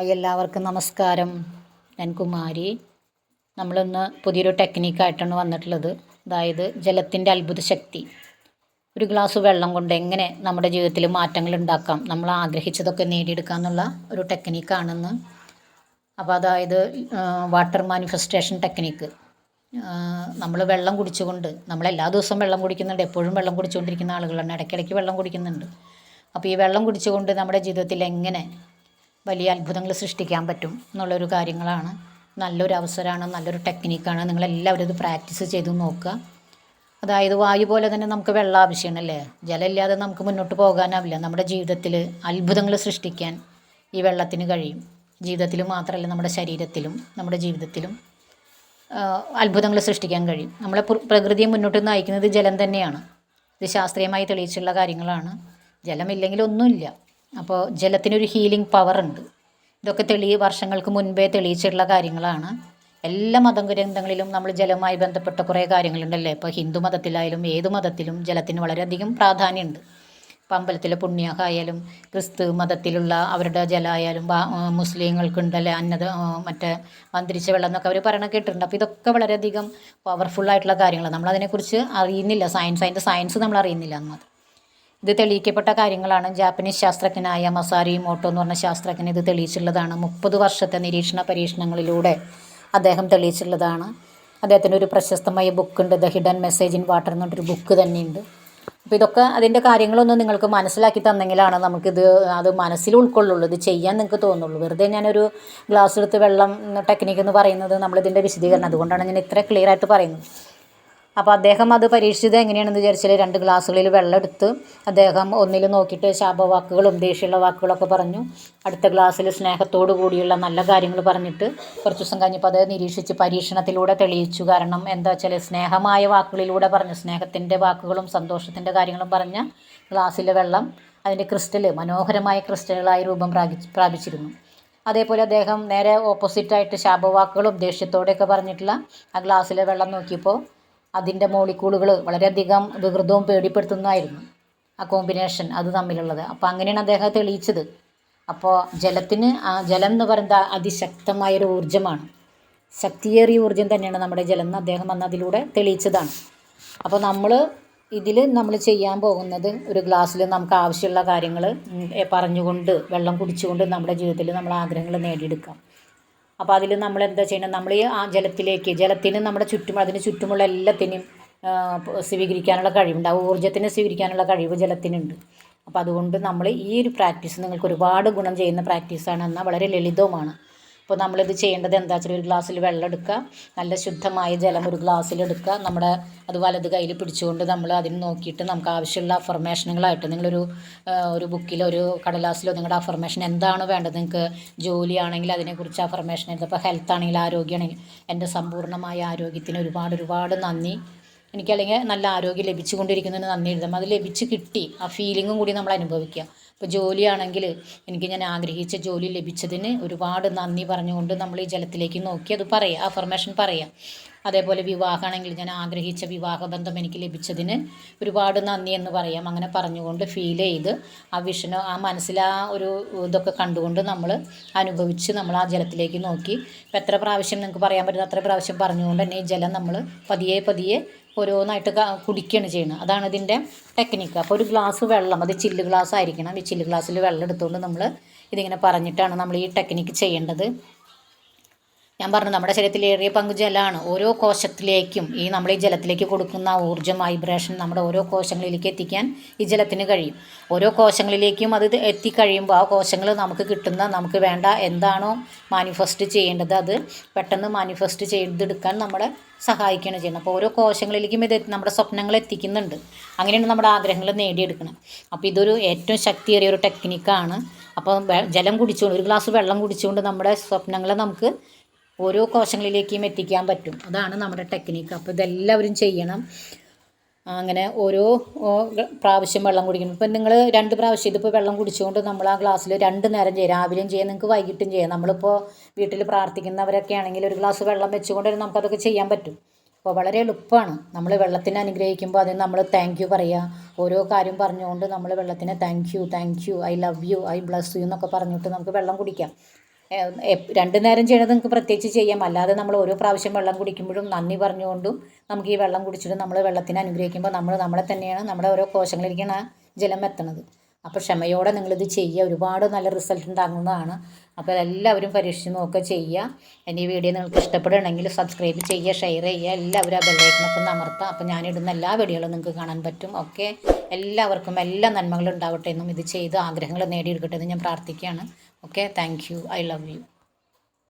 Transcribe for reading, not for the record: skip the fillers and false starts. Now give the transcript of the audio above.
എല്ലാവർക്കും നമസ്കാരം. ഞാൻ കുമാരി. നമ്മളിന്ന് പുതിയൊരു ടെക്നിക്കായിട്ടാണ് വന്നിട്ടുള്ളത്. അതായത് ജലത്തിൻ്റെ അത്ഭുത ശക്തി. ഒരു ഗ്ലാസ് വെള്ളം കൊണ്ട് എങ്ങനെ നമ്മുടെ ജീവിതത്തിൽ മാറ്റങ്ങൾ ഉണ്ടാക്കാം, നമ്മൾ ആഗ്രഹിച്ചതൊക്കെ നേടിയെടുക്കാം എന്നുള്ള ഒരു ടെക്നിക്കാണെന്ന്. അപ്പോൾ അതായത് വാട്ടർ മാനിഫെസ്റ്റേഷൻ ടെക്നിക്ക്. നമ്മൾ വെള്ളം കുടിച്ചുകൊണ്ട്, നമ്മളെല്ലാ ദിവസവും വെള്ളം കുടിക്കുന്നുണ്ട്, എപ്പോഴും വെള്ളം കുടിച്ചുകൊണ്ടിരിക്കുന്ന ആളുകളാണ്, ഇടയ്ക്കിടയ്ക്ക് വെള്ളം കുടിക്കുന്നുണ്ട്. അപ്പോൾ ഈ വെള്ളം കുടിച്ചുകൊണ്ട് നമ്മുടെ ജീവിതത്തിൽ എങ്ങനെ വലിയ അത്ഭുതങ്ങൾ സൃഷ്ടിക്കാൻ പറ്റും എന്നുള്ളൊരു കാര്യങ്ങളാണ്. നല്ലൊരു അവസരമാണ്, നല്ലൊരു ടെക്നിക്കാണ്. നിങ്ങളെല്ലാവരും ഇത് പ്രാക്ടീസ് ചെയ്ത് നോക്കുക. അതായത് വായു പോലെ തന്നെ നമുക്ക് വെള്ളം ആവശ്യമാണല്ലേ. ജലമില്ലാതെ നമുക്ക് മുന്നോട്ട് പോകാനാവില്ല. നമ്മുടെ ജീവിതത്തിൽ അത്ഭുതങ്ങൾ സൃഷ്ടിക്കാൻ ഈ വെള്ളത്തിന് കഴിയും. ജീവിതത്തിൽ മാത്രമല്ല, നമ്മുടെ ശരീരത്തിലും നമ്മുടെ ജീവിതത്തിലും അത്ഭുതങ്ങൾ സൃഷ്ടിക്കാൻ കഴിയും. നമ്മളെ പ്രകൃതിയെ മുന്നോട്ട് നയിക്കുന്നത് ജലം തന്നെയാണ്. ഇത് ശാസ്ത്രീയമായി തെളിയിച്ചുള്ള കാര്യങ്ങളാണ്. ജലമില്ലെങ്കിൽ ഒന്നുമില്ല. അപ്പോൾ ജലത്തിനൊരു ഹീലിംഗ് പവറുണ്ട്. ഇതൊക്കെ വർഷങ്ങൾക്ക് മുൻപേ തെളിയിച്ചിട്ടുള്ള കാര്യങ്ങളാണ്. എല്ലാ മതഗ്രന്ഥങ്ങളിലും നമ്മൾ ജലവുമായി ബന്ധപ്പെട്ട കുറേ കാര്യങ്ങളുണ്ടല്ലേ. ഇപ്പോൾ ഹിന്ദു മതത്തിലായാലും ഏത് മതത്തിലും ജലത്തിന് വളരെയധികം പ്രാധാന്യമുണ്ട്. ഇപ്പോൾ അമ്പലത്തിലെ പുണ്യാഹായാലും ക്രിസ്തു മതത്തിലുള്ള അവരുടെ ജലമായാലും മുസ്ലിങ്ങൾക്കുണ്ടല്ലേ മറ്റേ മന്ത്രിച്ച വെള്ളം എന്നൊക്കെ അവർ പറയണ കേട്ടിട്ടുണ്ട്. അപ്പോൾ ഇതൊക്കെ വളരെയധികം പവർഫുള്ളായിട്ടുള്ള കാര്യങ്ങളാണ്. നമ്മളതിനെക്കുറിച്ച് അറിയുന്നില്ല. അതിൻ്റെ സയൻസ് നമ്മൾ അറിയുന്നില്ല എന്ന് മാത്രം. ഇത് തെളിയിക്കപ്പെട്ട കാര്യങ്ങളാണ്. ജാപ്പനീസ് ശാസ്ത്രജ്ഞനായ മസാരി മോട്ടോ എന്ന് പറഞ്ഞ ശാസ്ത്രജ്ഞൻ ഇത് തെളിയിച്ചുള്ളതാണ്. 30 വർഷത്തെ നിരീക്ഷണ പരീക്ഷണങ്ങളിലൂടെ അദ്ദേഹം തെളിയിച്ചുള്ളതാണ്. അദ്ദേഹത്തിൻ്റെ ഒരു പ്രശസ്തമായ ബുക്കുണ്ട്, the hidden message in water എന്ന് പറഞ്ഞൊരു ബുക്ക് തന്നെയുണ്ട്. അപ്പോൾ ഇതൊക്കെ അതിൻ്റെ കാര്യങ്ങളൊന്നും നിങ്ങൾക്ക് മനസ്സിലാക്കി തന്നെങ്കിലാണ് നമുക്കിത് അത് മനസ്സിൽ ഉൾക്കൊള്ളുള്ളൂ, ഇത് ചെയ്യാൻ നിങ്ങൾക്ക് തോന്നുള്ളൂ. വെറുതെ ഞാനൊരു ഗ്ലാസ് എടുത്ത് വെള്ളം ടെക്നിക്ക് എന്ന് പറയുന്നത് നമ്മളിതിൻ്റെ വിശദീകരണം, അതുകൊണ്ടാണ് ഞാൻ ഇത്ര ക്ലിയർ ആയിട്ട് പറയുന്നത്. അപ്പോൾ അദ്ദേഹം അത് പരീക്ഷിച്ചത് എങ്ങനെയാണെന്ന് വിചാരിച്ചാൽ 2 ഗ്ലാസ്സുകളിൽ വെള്ളം എടുത്ത് അദ്ദേഹം ഒന്നിൽ നോക്കിയിട്ട് ശാപവാക്കുകളും ദേഷ്യമുള്ള വാക്കുകളൊക്കെ പറഞ്ഞു, അടുത്ത ഗ്ലാസ്സിൽ സ്നേഹത്തോടു കൂടിയുള്ള നല്ല കാര്യങ്ങൾ പറഞ്ഞിട്ട് കുറച്ച് ദിവസം കഴിഞ്ഞപ്പോൾ അത് നിരീക്ഷിച്ച് പരീക്ഷണത്തിലൂടെ തെളിയിച്ചു. കാരണം എന്താ വെച്ചാൽ സ്നേഹമായ വാക്കുകളിലൂടെ പറഞ്ഞു, സ്നേഹത്തിൻ്റെ വാക്കുകളും സന്തോഷത്തിൻ്റെ കാര്യങ്ങളും പറഞ്ഞ ഗ്ലാസ്സിലെ വെള്ളം അതിൻ്റെ ക്രിസ്റ്റൽ മനോഹരമായ ക്രിസ്റ്റലുകളായി രൂപം പ്രാപിച്ചിരുന്നു. അതേപോലെ അദ്ദേഹം നേരെ ഓപ്പോസിറ്റായിട്ട് ശാപവാക്കുകളും ദേഷ്യത്തോടെയൊക്കെ പറഞ്ഞിട്ടുള്ള ആ ഗ്ലാസ്സിലെ വെള്ളം നോക്കിയപ്പോൾ അതിൻ്റെ മോളിക്കൂളുകൾ വളരെയധികം വികൃതവും പേടിപ്പെടുത്തുന്നതായിരുന്നു, ആ കോമ്പിനേഷൻ അത് തമ്മിലുള്ളത്. അപ്പോൾ അങ്ങനെയാണ് അദ്ദേഹം തെളിയിച്ചത്. അപ്പോൾ ജലം എന്ന് പറയുന്നത് അതിശക്തമായൊരു ഊർജ്ജമാണ്, ശക്തിയേറിയ ഊർജ്ജം തന്നെയാണ് നമ്മുടെ ജലം എന്ന് അദ്ദേഹം അന്ന് അതിലൂടെ തെളിയിച്ചതാണ്. അപ്പോൾ നമ്മൾ ചെയ്യാൻ പോകുന്നത് ഒരു ഗ്ലാസ്സിൽ നമുക്ക് ആവശ്യമുള്ള കാര്യങ്ങൾ പറഞ്ഞുകൊണ്ട് വെള്ളം കുടിച്ചുകൊണ്ട് നമ്മുടെ ജീവിതത്തിൽ നമ്മൾ ആഗ്രഹങ്ങൾ നേടിയെടുക്കാം. അപ്പോൾ അതിൽ നമ്മൾ എന്താ ചെയ്യണം, നമ്മൾ ആ ജലത്തിന് നമ്മുടെ അതിന് ചുറ്റുമുള്ള എല്ലാത്തിനെയും സ്വീകരിക്കാനുള്ള കഴിവുണ്ട്. ആ ഊർജ്ജത്തിനെ സ്വീകരിക്കാനുള്ള കഴിവ് ജലത്തിനുണ്ട്. അപ്പോൾ അതുകൊണ്ട് നമ്മൾ ഈ ഒരു പ്രാക്ടീസ് നിങ്ങൾക്ക് ഒരുപാട് ഗുണം ചെയ്യുന്ന പ്രാക്ടീസാണ്, എന്നാൽ വളരെ ലളിതവുമാണ്. അപ്പോൾ നമ്മളിത് ചെയ്യേണ്ടത് എന്താ വെച്ചാൽ ഒരു ഗ്ലാസ്സിൽ വെള്ളം എടുക്കുക, നല്ല ശുദ്ധമായ ജലം ഒരു ഗ്ലാസ്സിലെടുക്കുക, അത് വലത് കയ്യിൽ പിടിച്ചുകൊണ്ട് നമ്മൾ അതിന് നോക്കിയിട്ട് നമുക്ക് ആവശ്യമുള്ള അഫർമേഷനുകളായിട്ട് ഒരു ബുക്കിലോ ഒരു കടലാസിലോ നിങ്ങളുടെ അഫർമേഷൻ എന്താണ് വേണ്ടത്, നിങ്ങൾക്ക് ജോലിയാണെങ്കിൽ അതിനെക്കുറിച്ച് അഫർമേഷൻ എഴുതുക, ഇപ്പോൾ ഹെൽത്ത് ആണെങ്കിൽ ആരോഗ്യമാണെങ്കിൽ എൻ്റെ സമ്പൂർണ്ണമായ ആരോഗ്യത്തിന് ഒരുപാട് നന്ദി, എനിക്കല്ലെങ്കിൽ നല്ല ആരോഗ്യം ലഭിച്ചുകൊണ്ടിരിക്കുന്നതിന് നന്ദി എഴുതാം. അത് ലഭിച്ച് കിട്ടി, ആ ഫീലിങ്ങും കൂടി നമ്മൾ അനുഭവിക്കുക. ഇപ്പോൾ ജോലിയാണെങ്കിൽ ഞാൻ ആഗ്രഹിച്ച ജോലി ലഭിച്ചതിന് ഒരുപാട് നന്ദി പറഞ്ഞുകൊണ്ട് നമ്മൾ ഈ ജലത്തിലേക്ക് നോക്കി അത് പറയുക, അഫർമേഷൻ പറയുക. അതേപോലെ വിവാഹമാണെങ്കിൽ ഞാൻ ആഗ്രഹിച്ച വിവാഹബന്ധം എനിക്ക് ലഭിച്ചതിന് ഒരുപാട് നന്ദി എന്ന് പറയാം. അങ്ങനെ പറഞ്ഞുകൊണ്ട് ഫീൽ ചെയ്ത് ആ മനസ്സിൽ ആ ഒരു ഇതൊക്കെ കണ്ടുകൊണ്ട് നമ്മൾ അനുഭവിച്ച് നമ്മൾ ആ ജലത്തിലേക്ക് നോക്കി. ഇപ്പോൾ എത്ര പ്രാവശ്യം നിങ്ങൾക്ക് പറയാൻ പറ്റുന്ന അത്ര പ്രാവശ്യം പറഞ്ഞുകൊണ്ട് തന്നെ ഈ ജലം നമ്മൾ പതിയെ ഓരോന്നായിട്ട് കുടിക്കുകയാണ് ചെയ്യുന്നത്. അതാണ് ഇതിൻ്റെ ടെക്നിക്ക്. അപ്പോൾ ഒരു ഗ്ലാസ് വെള്ളം, അത് ചില്ല് ഗ്ലാസ് ആയിരിക്കണം. ഈ ചില്ല് ഗ്ലാസ്സിൽ വെള്ളം എടുത്തുകൊണ്ട് നമ്മൾ ഇതിങ്ങനെ പറഞ്ഞിട്ടാണ് നമ്മൾ ഈ ടെക്നിക്ക് ചെയ്യേണ്ടത്. ഞാൻ പറഞ്ഞു, നമ്മുടെ ശരീരത്തിൽ ഏറിയ പങ്ക് ജലമാണ്. ഓരോ കോശത്തിലേക്കും നമ്മൾ ഈ ജലത്തിലേക്ക് കൊടുക്കുന്ന ഊർജ്ജം, വൈബ്രേഷൻ നമ്മുടെ ഓരോ കോശങ്ങളിലേക്ക് എത്തിക്കാൻ ഈ ജലത്തിന് കഴിയും. ഓരോ കോശങ്ങളിലേക്കും അത് എത്തിക്കഴിയുമ്പോൾ ആ കോശങ്ങൾ നമുക്ക് വേണ്ട എന്താണോ മാനിഫെസ്റ്റ് ചെയ്യേണ്ടത് അത് പെട്ടെന്ന് മാനിഫെസ്റ്റ് ചെയ്തെടുക്കാൻ നമ്മളെ സഹായിക്കുകയാണ് ചെയ്യുന്നത്. അപ്പോൾ ഓരോ കോശങ്ങളിലേക്കും ഇത് നമ്മുടെ സ്വപ്നങ്ങൾ എത്തിക്കുന്നുണ്ട്. അങ്ങനെയാണ് നമ്മുടെ ആഗ്രഹങ്ങൾ നേടിയെടുക്കണം. അപ്പോൾ ഇതൊരു ഏറ്റവും ശക്തിയേറിയ ഒരു ടെക്നിക്കാണ്. അപ്പോൾ ജലം കുടിച്ചുകൊണ്ട്, ഒരു ഗ്ലാസ് വെള്ളം കുടിച്ചുകൊണ്ട് നമ്മുടെ സ്വപ്നങ്ങളെ നമുക്ക് ഓരോ കോശങ്ങളിലേക്കും എത്തിക്കാൻ പറ്റും. അതാണ് നമ്മുടെ ടെക്നിക്ക്. അപ്പോൾ ഇതെല്ലാവരും ചെയ്യണം. അങ്ങനെ ഓരോ പ്രാവശ്യം വെള്ളം കുടിക്കണം. ഇപ്പം നിങ്ങൾ 2 പ്രാവശ്യം ഇതിപ്പോൾ വെള്ളം കുടിച്ചുകൊണ്ട് നമ്മൾ ആ ഗ്ലാസ്സിൽ 2 നേരം ചെയ്യാം. രാവിലെയും ചെയ്യാം, നിങ്ങൾക്ക് വൈകിട്ടും ചെയ്യാം. നമ്മളിപ്പോൾ വീട്ടിൽ പ്രാർത്ഥിക്കുന്നവരൊക്കെ ആണെങ്കിൽ ഒരു ഗ്ലാസ് വെള്ളം വെച്ചുകൊണ്ട് നമുക്കതൊക്കെ ചെയ്യാൻ പറ്റും. അപ്പോൾ വളരെ എളുപ്പമാണ്. നമ്മൾ വെള്ളത്തിനെ അനുഗ്രഹിക്കുമ്പോൾ അതിന് നമ്മൾ താങ്ക് യു പറയുക. ഓരോ കാര്യം പറഞ്ഞുകൊണ്ട് നമ്മൾ വെള്ളത്തിനെ thank you, I love you, I bless you എന്നൊക്കെ പറഞ്ഞിട്ട് നമുക്ക് വെള്ളം കുടിക്കാം. രണ്ട് നേരം ചെയ്യണത് നിങ്ങൾക്ക് പ്രത്യേകിച്ച് ചെയ്യാം. അല്ലാതെ നമ്മൾ ഓരോ പ്രാവശ്യം വെള്ളം കുടിക്കുമ്പോഴും നന്ദി പറഞ്ഞുകൊണ്ടും നമുക്ക് ഈ വെള്ളം കുടിച്ചിട്ട് നമ്മൾ വെള്ളത്തിനെ അനുഗ്രഹിക്കുമ്പോൾ നമ്മളെ തന്നെയാണ് നമ്മുടെ ഓരോ കോശങ്ങളിലേക്കാണ് ആ ജലം എത്തണത്. അപ്പോൾ ക്ഷമയോടെ നിങ്ങളിത് ചെയ്യുക. ഒരുപാട് നല്ല റിസൾട്ട് ഉണ്ടാകുന്നതാണ്. അപ്പോൾ എല്ലാവരും പരീക്ഷിച്ച് നോക്കുക, ചെയ്യുക. എൻ്റെ ഈ വീഡിയോ നിങ്ങൾക്ക് ഇഷ്ടപ്പെടുകയാണെങ്കിൽ സബ്സ്ക്രൈബ് ചെയ്യുക, ഷെയർ ചെയ്യുക. എല്ലാവരും ആ ബെല്ലൈക്കനൊക്കെ ഒന്ന് അമർത്തുക. അപ്പോൾ ഞാനിടുന്ന എല്ലാ വീഡിയോകളും നിങ്ങൾക്ക് കാണാൻ പറ്റും. ഓക്കെ, എല്ലാവർക്കും എല്ലാ നന്മകളും ഉണ്ടാവട്ടെ എന്നും ഇത് ചെയ്ത് ആഗ്രഹങ്ങൾ നേടിയെടുക്കട്ടെ എന്ന് ഞാൻ പ്രാർത്ഥിക്കുകയാണ്. Okay, thank you. I love you.